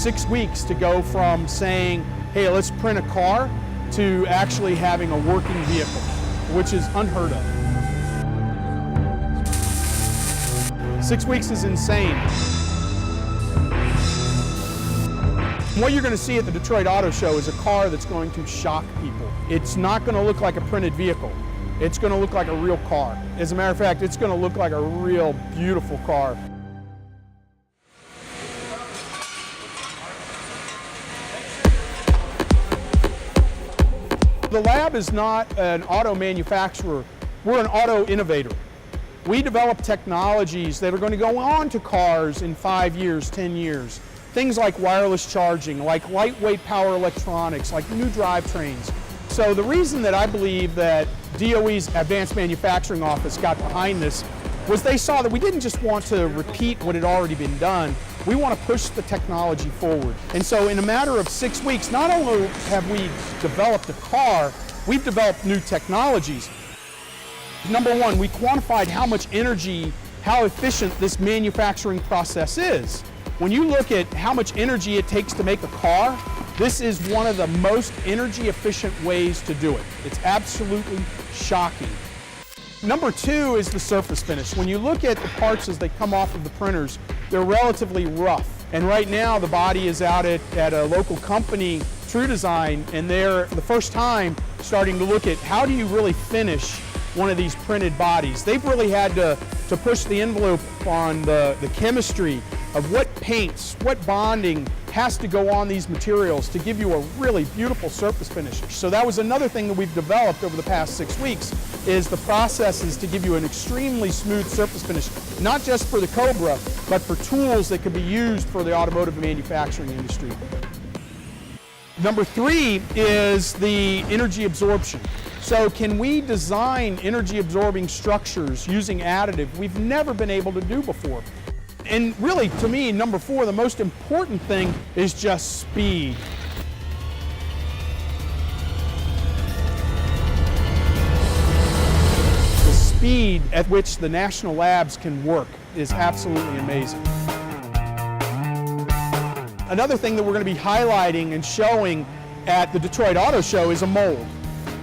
6 weeks to go from saying, hey, let's print a car, to actually having a working vehicle, which is unheard of. 6 weeks is insane. What you're going to see at the Detroit Auto Show is a car that's going to shock people. It's not going to look like a printed vehicle. It's going to look like a real car. As a matter of fact, it's going to look like a real beautiful car. The lab is not an auto manufacturer. We're an auto innovator. We develop technologies that are going to go on to cars in 5 years, 10 years. Things like wireless charging, like lightweight power electronics, like new drivetrains. So the reason that I believe that DOE's Advanced Manufacturing Office got behind this was they saw that we didn't just want to repeat what had already been done, we want to push the technology forward. And so in a matter of 6 weeks, not only have we developed a car, we've developed new technologies. Number one, we quantified how much energy, how efficient this manufacturing process is. When you look at how much energy it takes to make a car, this is one of the most energy efficient ways to do it. It's absolutely shocking. Number two is the surface finish. When you look at the parts as they come off of the printers, they're relatively rough. And right now the body is out at a local company, True Design, and they're the first time starting to look at how do you really finish one of these printed bodies. They've really had to push the envelope on the chemistry of what paints, what bonding has to go on these materials to give you a really beautiful surface finish. So that was another thing that we've developed over the past 6 weeks, is the processes to give you an extremely smooth surface finish, not just for the Cobra, but for tools that could be used for the automotive manufacturing industry. Number three is the energy absorption. So can we design energy absorbing structures using additive we've never been able to do before? And really, to me, number four, the most important thing is just speed. The speed at which the national labs can work is absolutely amazing. Another thing that we're going to be highlighting and showing at the Detroit Auto Show is a mold.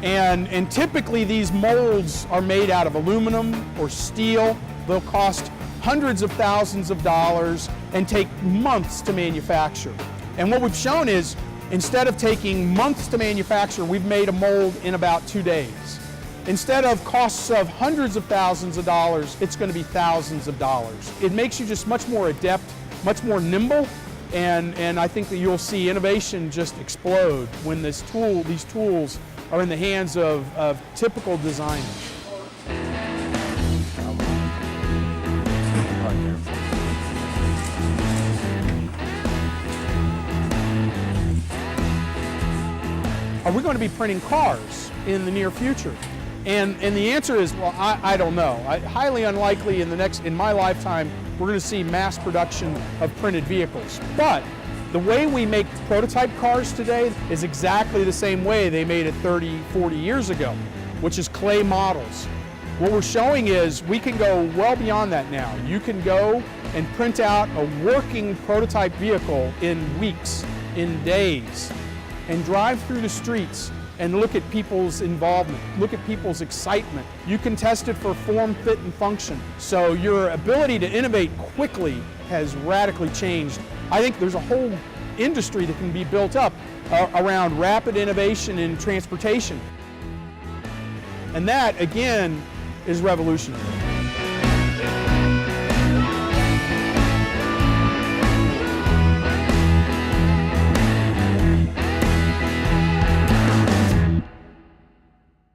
And typically these molds are made out of aluminum or steel. They'll cost hundreds of thousands of dollars and take months to manufacture. And what we've shown is, instead of taking months to manufacture, we've made a mold in about 2 days. Instead of costs of hundreds of thousands of dollars, it's going to be thousands of dollars. It makes you just much more adept, much more nimble, and I think that you'll see innovation just explode when these tools are in the hands of typical designers. Are we going to be printing cars in the near future? And the answer is, well, I don't know. Highly unlikely in my lifetime, we're going to see mass production of printed vehicles. But the way we make prototype cars today is exactly the same way they made it 30, 40 years ago, which is clay models. What we're showing is we can go well beyond that now. You can go and print out a working prototype vehicle in weeks, in days, and drive through the streets and look at people's involvement, look at people's excitement. You can test it for form, fit, and function. So your ability to innovate quickly has radically changed. I think there's a whole industry that can be built up around rapid innovation in transportation. And that, again, is revolutionary.